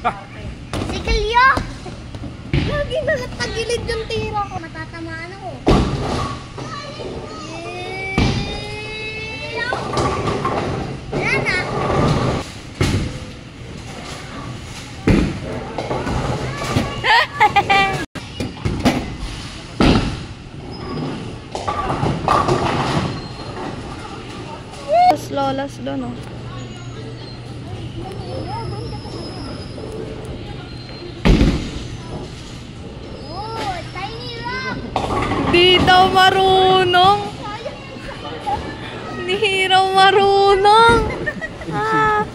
Si Kalyo! Lagi nalatagilid yung tira ko. Matatamaan ako. Wala na. Lolas doon, oh. Oh, tiny rock. Di daw marunong. Di raw marunong. Ah.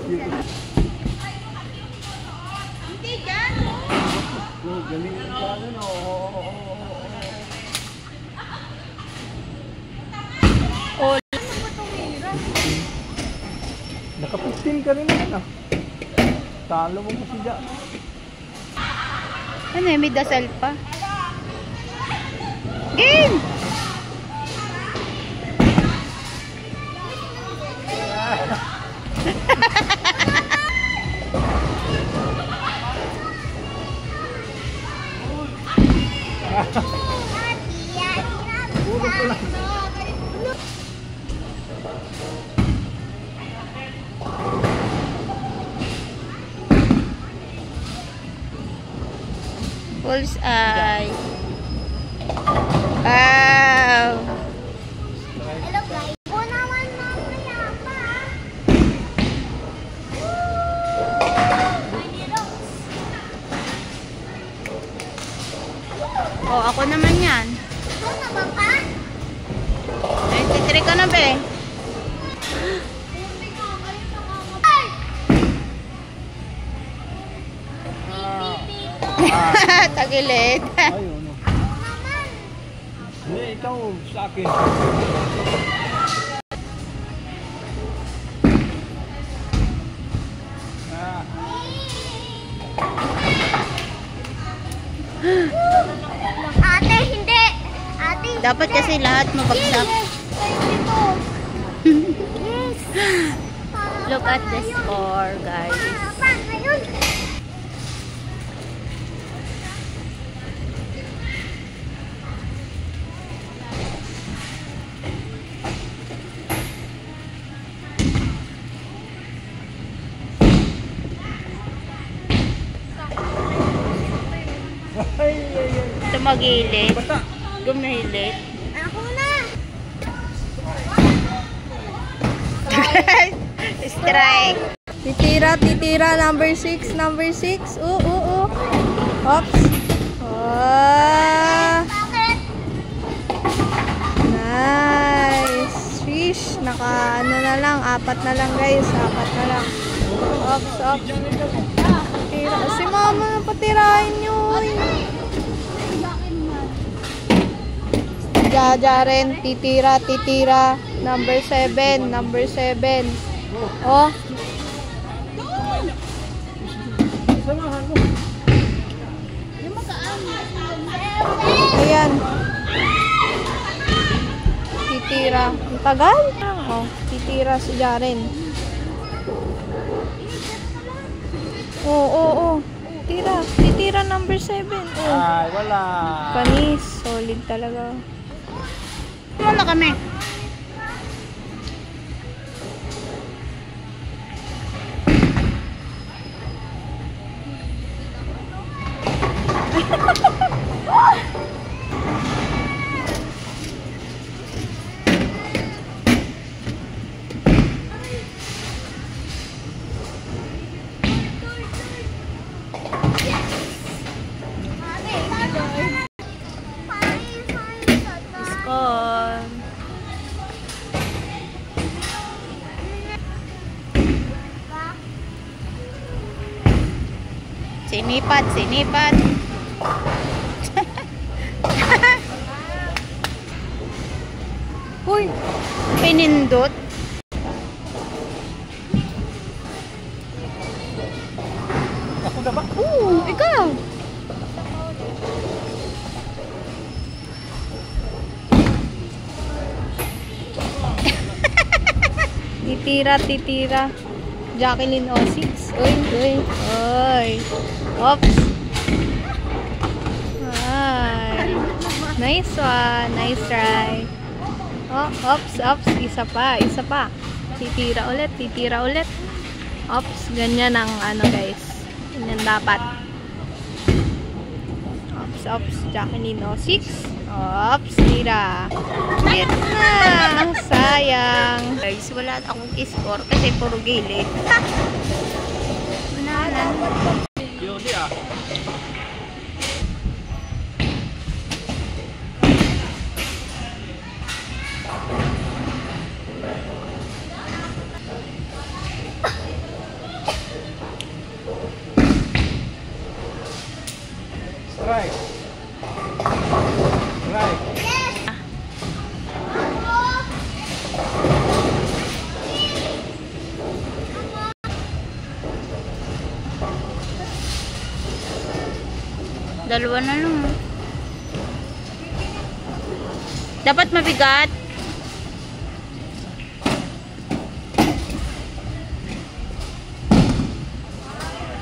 Hindi dyan. Oh. Naka-15 ka rin naman, ah. Talo mo kasi dyan. Ano eh, may dasal pa. Game! Puro ko lang. Bullseye. Wow! Hello guys. O naman mamaya pa. Oh, ako naman yan. Ito na ba pa? 23 ka na, be. Tagilid. Ayun, no. Hindi, ikaw sa akin. Ate, hindi. Ate, Dapat kasi lahat mabagsak. Yes. Look at the score, guys. Paano yun? Tumagilid. Gumilit. Ako na. Strike. Titira, number 6, number 6. Oops. Oh. Bakit? Nice. Fish. Naka, ano na lang, 4 na lang guys. 4 na lang. Ops. Tira. Si mama na patirahin nyo. Jaja rin. Titira. Number 7. Oh. Ayan. Titira. Ang tagal. Oh, titira si Jaren. Oo. Titira number 7. Oh. Ay, wala. Panis. Solid talaga. Wala kami. Score. Sinipat. Uy, pinindot. Ako na ba? Ikaw. Titira. Jacqueline O6. Uy. Oy. Ops. Ay. Nice one. Nice try. Oh, ops. Isa pa. Titira ulit. Ops. Ganyan ang ano guys. Ganyan dapat. Ops. Jacqueline, 6. Ops, tira. Hit na. Sayang. Guys, wala akong score kasi puro gilid. Manalan. Yun ah. Strike. Dalawa na lang. Dapat mabigat.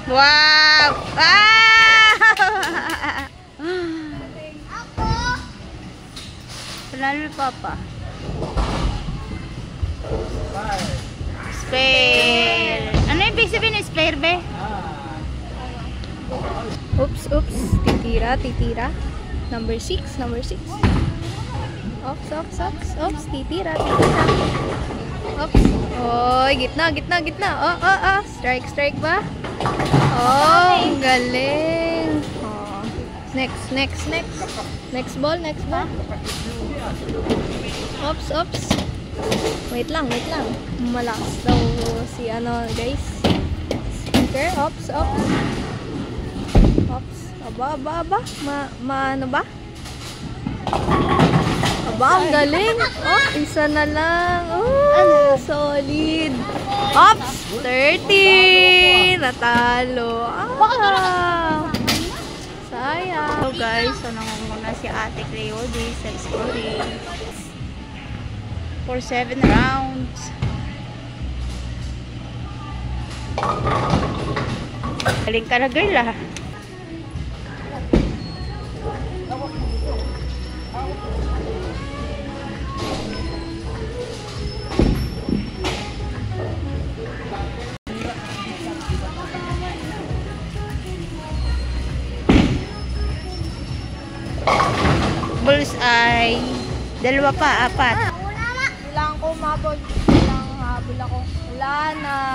Wow! Lalo papa. Spare. Ano yung ibig sabihin ng spare, be? Oops. Titira. Number 6. Oops. Titira. Oops. Oy, gitna. Oh. Strike ba? Oh, ang galing. Oh. Next. Next ball. Oops. Wait lang. Malakas daw si ano, guys. Speaker. Oops. Aba. Ano ba? Aba, ang galing. Oh, isa na lang. Oh, solid. Ops, 30. Natalo. Sayang. So guys, so nangunguna si Ate Cleo sa scoring. For 7 rounds. Galing ka na, girl, ah. Bullseye. 2 pa, 4. Kailangan ko umabol. Kailangan habol ako. Wala na.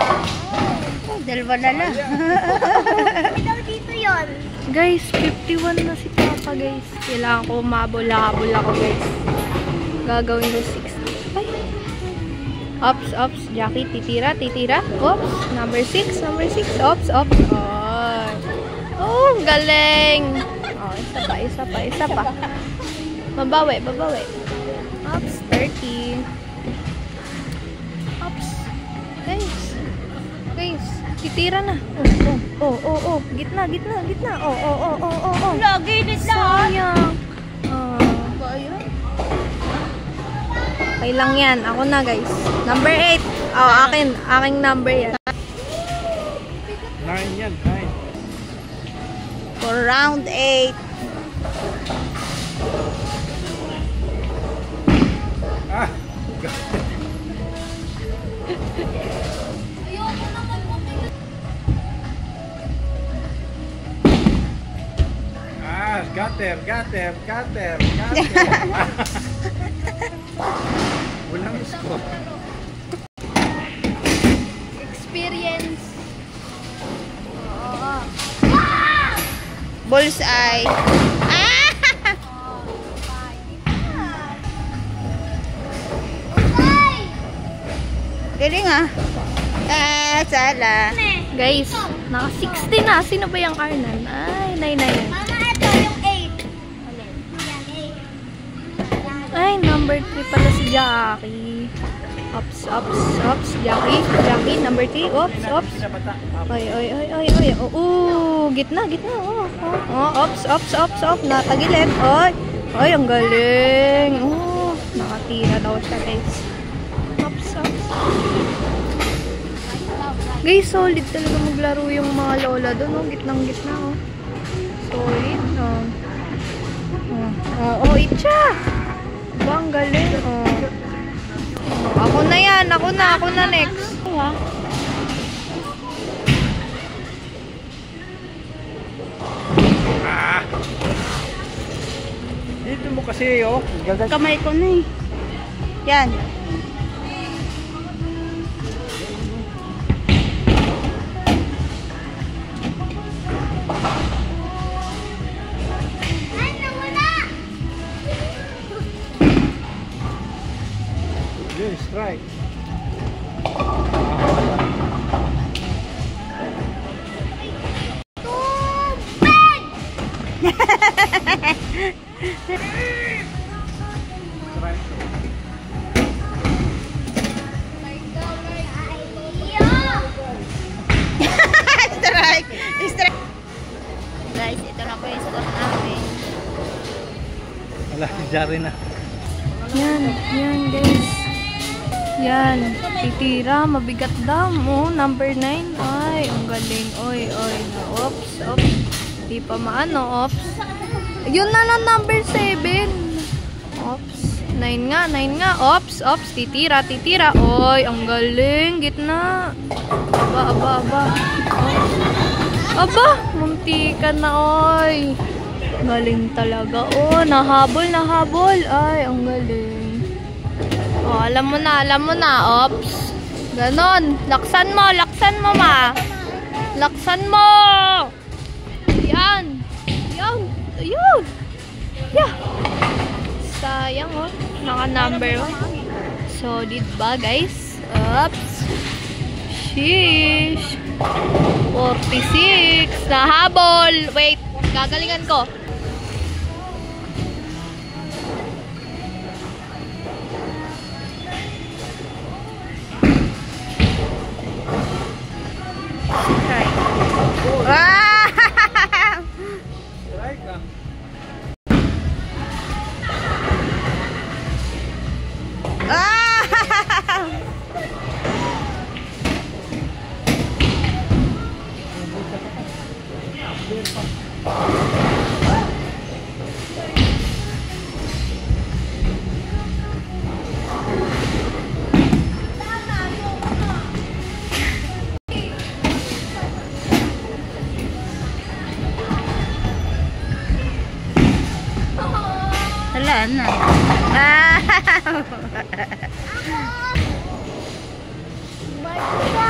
Oh, 2 na lang. Ikaw dito yon. Guys, 51 na si Papa, guys. Kailangan ko umabol. Habol ako, guys. Gagawin ko 60. Ay. Ops. Jackie, titira. Oops. Number 6. Ops. Oh, galing. Oh, isa pa. Babawi. Ops, 30. Ops. Guys, titira na. Oh. Gitna. Oh. Lagi din lang. Sayang. Okay lang yan. Ako na, guys. Number 8. Oh, aking number yan. 9 yan, 9. For round 8. Gater. Walang score. Experience. Bullseye. Galing, ah. Sala. Guys, naka 60 na. Sino ba yung Arnan? Ay, 9. Mama, ito yung 8. Ay, number 3 pala si Jackie. Ops. Jackie, number 3. Ops. Ay. Oh, gitna. Ops. Natagilid. Ay, ang galing. Oh, nakatira daw siya, guys. Ops. Guys, solid talaga maglaro yung mga lola doon, oh. Gitnang-gitna, oh. Solid, oh. Oh, itcha! Ba, ang galing, oh. Ako na yan, ako na next. Kaya, Dito mo kasi, oh. Gagat. kamay ko na eh. Yan. Ay, nawala! Yun, strike. Tubig! Strike. Strike! Strike! Guys, ito na po yung score namin. Wala, si Jari na. Yan guys. Yan, titira, mabigat daw. Oh, number 9. Ay, ang galing. Oy. Oops. Di pa maano, oops. Yun na lang number 7. Oops. 9 nga. Oops. Titira. Oy, ang galing. Gitna. Aba. Aba, muntikan na, oy. Galing talaga. Oh, nahabol. Ay, ang galing. Oh, alam mo na. Ops. Ganon. Laksan mo, ma. Laksan mo. Yan. Ayun. Yeah. Sayang, oh. Naka-number 1. Solid ba, guys? Oops. Sheesh. 46. Nahabol. Wait. Gagalingan ko. Strike. Strike, ah. Wala na. Basta.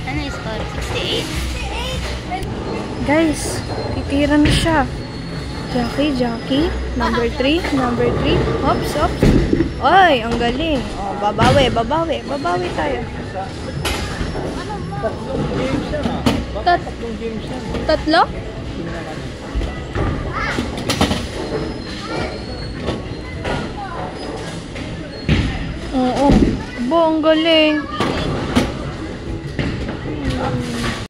Ano yung score? 68. Guys, titira na siya. Jackie. Number 3. Oops. Oy, ang galing. Oh, babawi tayo. Tatlong games yan, ah. Bakit tatlong games yan? 3? Oo. Bo, ang galing.